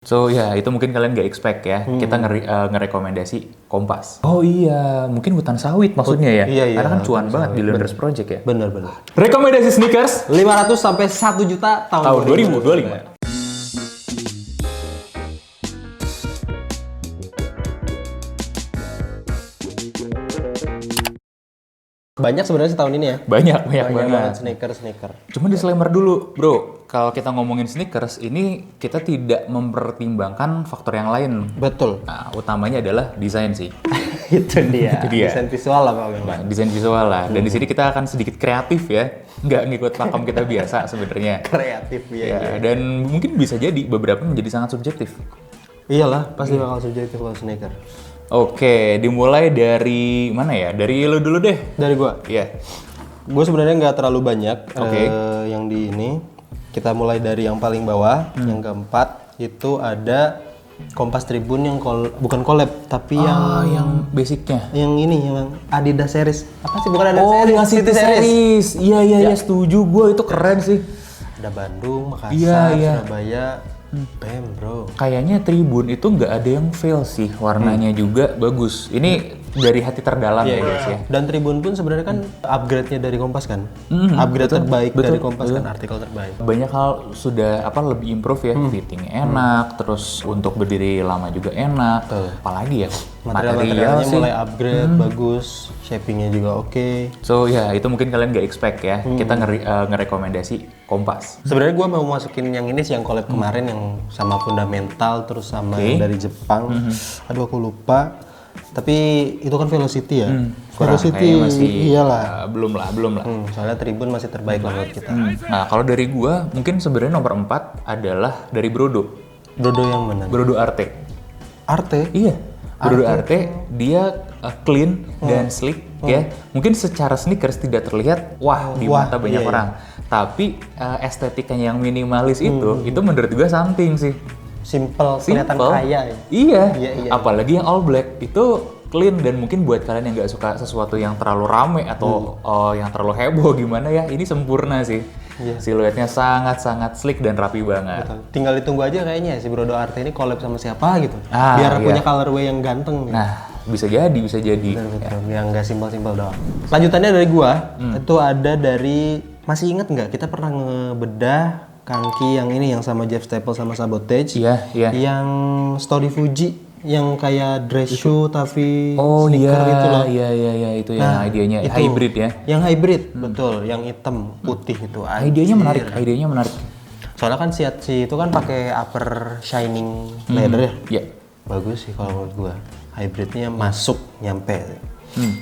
So ya itu mungkin kalian gak expect ya, kita ngerekomendasi Kompas. Oh iya, mungkin hutan sawit maksudnya ya? Iya, Karena kan cuan hutan banget sawit, di Learners Project ya? Bener. Rekomendasi sneakers 500 sampai 1 juta tahun 2025. Banyak sebenarnya tahun ini ya. Banyak Banyak banget. banget sneaker. Cuma disclaimer dulu, bro. Kalau kita ngomongin sneakers, ini kita tidak mempertimbangkan faktor yang lain. Betul. Nah, utamanya adalah desain sih. Itu dia. Itu dia. Desain visual lah Pak. Nah, desain visual lah. Dan di sini kita akan sedikit kreatif ya. Nggak ngikut pakem kita biasa sebenarnya. Kreatif Ya, ya. dan mungkin bisa jadi beberapa menjadi sangat subjektif. Iyalah, pasti bakal subjektif kalau sneaker. Oke, dimulai dari mana ya? Dari lu dulu deh. Dari gua. Iya. Gue sebenarnya nggak terlalu banyak Oke. yang di ini. Kita mulai dari yang paling bawah, yang keempat itu ada Kompas Tribun yang bukan collab tapi yang basicnya. yang ini yang Adidas series. Apa sih bukan Adidas Oh, series? yang City Series. Iya, setuju. Gue itu keren sih. Ada Bandung, Makassar, Iya. Surabaya, BEM bro. Kayaknya Tribun itu nggak ada yang fail sih. Warnanya juga bagus. Ini dari hati terdalam ya guys ya. Dan Tribun pun sebenarnya kan upgrade-nya dari Kompas kan. Upgrade terbaik dari Kompas kan, artikel terbaik. Banyak hal sudah lebih improve ya. Fitting enak, terus untuk berdiri lama juga enak. Apalagi ya Material-materialnya sih. mulai upgrade, bagus, shapingnya juga oke. So ya itu mungkin kalian nggak expect ya. Kita ngerekomendasi Kompas. Sebenarnya gue mau masukin yang ini sih yang collab kemarin yang sama Fundamental terus sama yang dari Jepang. Aduh aku lupa. Tapi itu kan Velocity ya. Velocity Kayaknya masih iyalah. belum lah. Soalnya Tribun masih terbaik lah buat kita. Nah kalau dari gua mungkin sebenarnya nomor 4 adalah dari Brodo. Brodo yang mana? Brodo Arte. Arte? Iya. Brodo Arte dia clean dan sleek ya. Mungkin secara sneakers tidak terlihat di mata banyak orang. Tapi estetikanya yang minimalis itu menurut gua something sih. Simple, kelihatan kaya ya. Iya. Iya. Apalagi yang all black itu clean dan mungkin buat kalian yang nggak suka sesuatu yang terlalu rame atau yang terlalu heboh gimana ya, ini sempurna sih. Siluetnya sangat-sangat sleek dan rapi banget. Betul. Tinggal ditunggu aja kayaknya si Brodo Arte ini collab sama siapa gitu. Ah, Biar iya. punya colorway yang ganteng. Nah, bisa jadi. Betul. Yang nggak simpel-simpel doang. Lanjutannya dari gua, itu ada dari, masih inget nggak kita pernah ngebedah kangki yang ini yang sama Jeff Staples sama Sabotage. Iya. Yang Story Fuji yang kayak dress shoe tapi Oh sneaker gitu loh. iya itu yang idenya itu. hybrid ya. Yang hybrid, betul. Yang hitam putih itu. Idenya menarik. Soalnya kan si itu kan pakai upper shining leather ya. Iya. Bagus sih kalau menurut gua. Hybridnya masuk nyampe.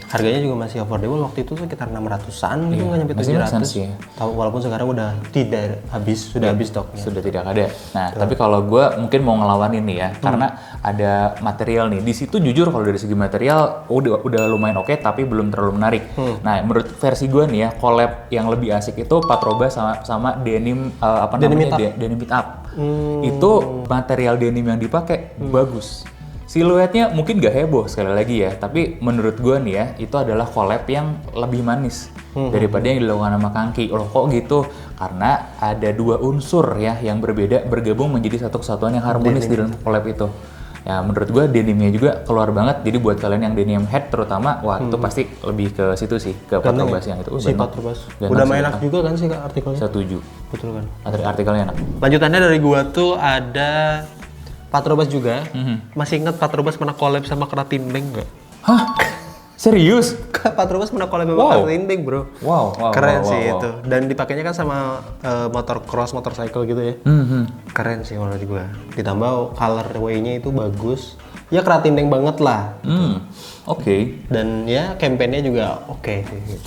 Harganya juga masih affordable, waktu itu sekitar 600-an gitu, nggak nyampe masih 700. make sense ya. Walaupun sekarang udah tidak habis, sudah habis stoknya. Sudah tidak ada. Nah, tapi kalau gue mungkin mau ngelawan ini ya, karena ada material nih. Di situ jujur kalau dari segi material udah lumayan oke, tapi belum terlalu menarik. Nah, menurut versi gue nih ya, collab yang lebih asik itu Patroba sama denim denim meet up. Itu material denim yang dipakai bagus. Siluetnya mungkin gak heboh sekali lagi ya, tapi menurut gue nih ya, itu adalah collab yang lebih manis daripada yang dilakukan sama Kangki. Loh kok gitu? Karena ada dua unsur ya yang berbeda bergabung menjadi satu kesatuan yang harmonis di dalam collab itu. Ya menurut gue denimnya juga keluar banget, jadi buat kalian yang denim head terutama, itu pasti lebih ke situ sih, ke Patrobas yang itu. Si Patrobas. Udah main enak juga kan sih artikelnya? Setuju. Betul kan? Artikelnya enak. Lanjutannya dari gua tuh ada Patrobas juga. Masih ingat Patrobas pernah collab sama Kratin Bank nggak? Hah? Serius? Patrobas pernah collab sama Kratin Bank bro. Wow. Keren sih itu. Dan dipakainya kan sama motorcycle gitu ya. Keren sih menurut gua. Ditambah colorway-nya itu bagus. Ya Kratin Bank banget lah. Oke. Dan ya campaign-nya juga oke sih.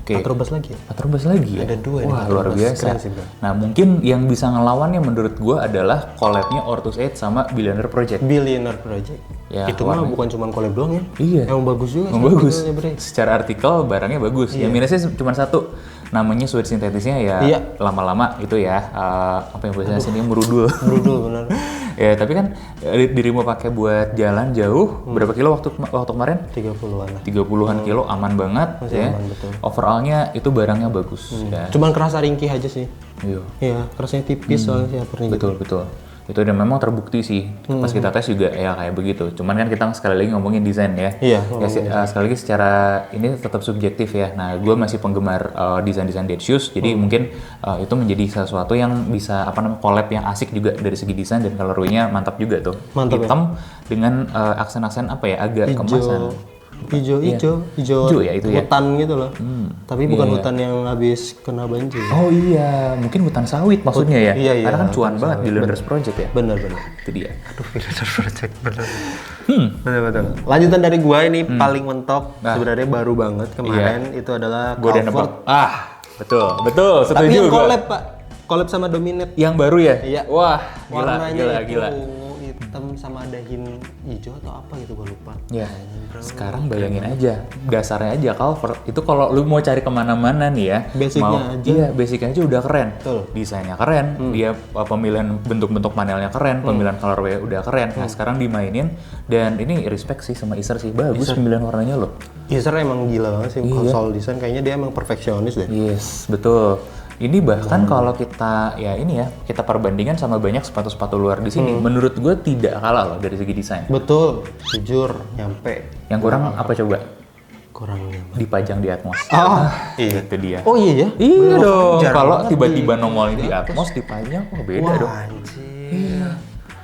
Oke. Patrobas lagi ya? Patrobas lagi ya? Ada dua Wah, nih, luar Patrobas. biasa. Keren sih, bro. Nah, mungkin yang bisa ngelawannya menurut gue adalah collab-nya Ortus 8 sama Billionaire Project. Billionaire Project. Ya, Itu mah bukan cuma collab doang ya? Iya. Emang bagus juga. Emang bagus. Bre. Secara artikel barangnya bagus. Yang minusnya cuma satu. Namanya sweat sintetisnya ya lama-lama itu ya apa yang biasanya sini merudul. Brudul benar. Ya, tapi kan dirimu pakai buat jalan jauh berapa kilo waktu kemarin? 30-an lah. 30-an kilo aman banget. Masih ya. aman, betul. Overallnya itu barangnya bagus. Ya. Cuman kerasa ringkih aja sih. Iya. Iya, kerasnya tipis soalnya sih uppernya. Betul. Itu udah memang terbukti sih. Pas kita tes juga ya kayak begitu. Cuman kan kita sekali lagi ngomongin desain ya. Iya. Ya, sekali lagi secara ini tetap subjektif ya. Nah, gue masih penggemar desain-desain dead shoes. Jadi mungkin itu menjadi sesuatu yang bisa collab yang asik juga dari segi desain dan colorway-nya mantap juga tuh. Mantap, hitam dengan aksen-aksen apa ya agak kemasan. Hijau ya itu ya. Hutan gitu loh. Tapi bukan hutan yang habis kena banjir. Oh iya, mungkin hutan sawit maksudnya ya. Iya. Karena kan cuan banget di Leaders Project ya. Bener. Itu dia. Aduh, Leaders Project bener. Betul. Lanjutan dari gua ini paling mentok sebenarnya baru banget kemarin itu adalah Gue udah nebak. Betul, setuju. Tapi yang gua. collab Pak, collab sama Dominate. Yang baru ya? Iya. Wah, Warnanya gila. hitam sama ada hint hijau atau apa gitu gua lupa. Ya, sekarang bayangin aja, dasarnya aja cover. Itu kalau lu mau cari kemana-mana nih ya, Basicnya aja. Iya, basicnya aja udah keren. Betul. Desainnya keren, dia pemilihan bentuk-bentuk panelnya keren, pemilihan colorway udah keren. Nah, sekarang dimainin dan ini respect sih sama Iser sih, bagus pemilihan warnanya loh. Iser emang gila banget sih soal desain, kayaknya dia emang perfeksionis deh. Yes, betul. Ini bahkan kalau kita kita perbandingan sama banyak sepatu-sepatu luar di sini, menurut gue tidak kalah loh dari segi desain. Betul, jujur nyampe. Yang kurang apa coba? Kurangnya. Dipajang di Atmos. Iya. Itu dia. Oh iya ya? Iya dong. jarang Kalau banget tiba-tiba nongol di Atmos dipajang, beda Wah, dong. anjir. Iya.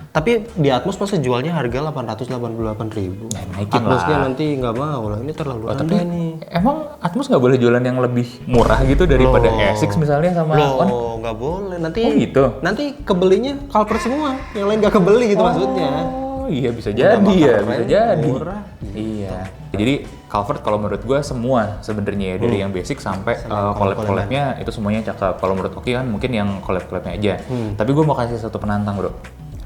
Tapi di Atmos masa jualnya harga 888.000. Naikin Atmosnya lah. nanti nggak mau lah, ini terlalu Tapi rendah nih. emang Atmos nggak boleh jualan yang lebih murah gitu daripada Asics misalnya sama On? Loh, nggak boleh. Nanti Oh gitu? nanti kebelinya Calvert semua, yang lain nggak kebeli gitu maksudnya. Oh iya bisa jadi ya, bisa jadi. murah. Iya. Jadi Calvert kalau menurut gue semua sebenarnya ya dari yang basic sampai collab-collabnya itu semuanya cakep. Kalau menurut Oki kan mungkin yang collab-collabnya aja. Tapi gue mau kasih satu penantang bro.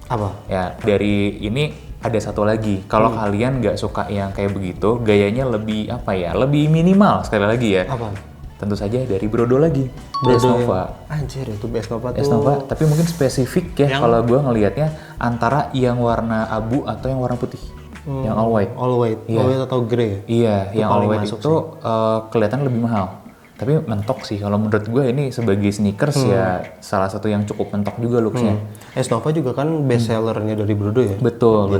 Apa? Ya dari ini ada satu lagi. Kalau kalian nggak suka yang kayak begitu, gayanya lebih lebih minimal sekali lagi ya. Apa? Tentu saja dari Brodo lagi. Brodo Nova. Anjir, itu Best Nova tuh. Nova, tapi mungkin spesifik ya kalau gue ngelihatnya antara yang warna abu atau yang warna putih. Yang all white. All white. Iya. All white atau grey. Iya, yang all paling white masuk itu kelihatan lebih mahal. Tapi mentok sih kalau menurut gue ini sebagai sneakers ya salah satu yang cukup mentok juga looks-nya. Es Nova juga kan best sellernya dari Brodo ya. Betul.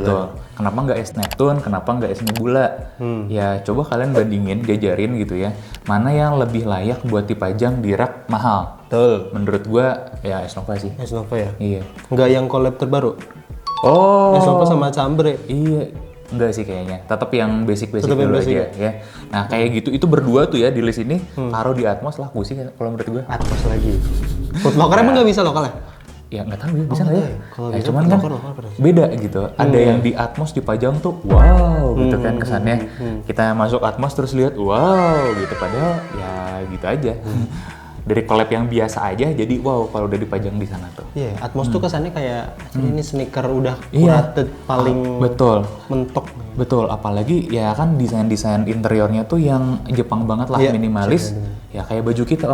Kenapa nggak es Neptune? Kenapa nggak es Nebula? Ya coba kalian bandingin, jajarin gitu ya. Mana yang lebih layak buat dipajang di rak mahal? Betul. Menurut gue ya es Nova sih. Es Nova ya. Iya. Nggak yang collab terbaru. Oh. Es Nova sama Cambre. Iya. Enggak sih kayaknya. Tetap yang basic-basic Tetap yang dulu basic aja ya. Nah kayak gitu itu berdua tuh ya di list ini. Taruh di Atmos lah sih kalau menurut gue. Atmos lagi. Footlocker emang nggak bisa lokal ya? Ya nggak tahu ya bisa nggak ya? Kalau Ya, bisa cuman kan lokal pada. beda gitu. Ada yang di Atmos dipajang tuh wow gitu kan kesannya. Kita masuk Atmos terus lihat wow gitu. Padahal ya gitu aja. Dari collab yang biasa aja jadi wow kalau udah dipajang di sana tuh. Iya, Atmos tuh kesannya kayak ini sneaker udah Iya. curated paling Betul. mentok. Betul, apalagi ya kan desain-desain interiornya tuh yang Jepang banget lah, Iya, minimalis. Ya kayak baju kita,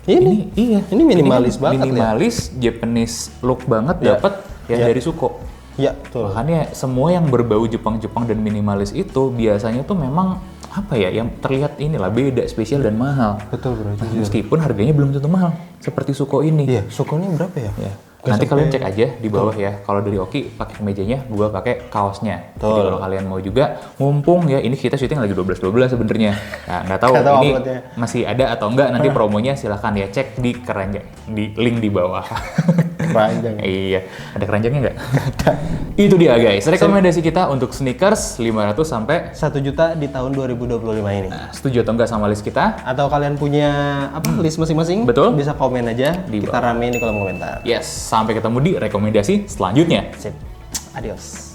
Ini iya. ini minimalis kan banget ya. minimalis, Japanese look banget dapat yang dari Suko. Ya, betul. Makanya semua yang berbau Jepang-Jepang dan minimalis itu biasanya tuh memang yang terlihat inilah beda, spesial dan mahal. Betul, bro. Meskipun harganya belum tentu mahal seperti Suko ini. Iya, Sukonya berapa ya? Ya. Nanti kalian cek aja di bawah ya. Kalau dari Oki pakai kemejanya, gua pakai kaosnya. Jadi kalau kalian mau juga, mumpung ya ini kita syuting lagi 12 sebenarnya. Nah, nggak tahu Nggak tahu ini uploadnya. masih ada atau enggak nanti promonya silahkan ya cek di keranjang di link di bawah. Keranjang. Iya, ada keranjangnya nggak? Itu dia guys, rekomendasi kita untuk sneakers 500 sampai 1 juta di tahun 2025 ini. setuju atau enggak sama list kita? Atau kalian punya list masing-masing? Betul. Bisa komen aja. Di Kita ramein di kolom komentar. Yes, sampai ketemu di rekomendasi selanjutnya. Sip. Adios.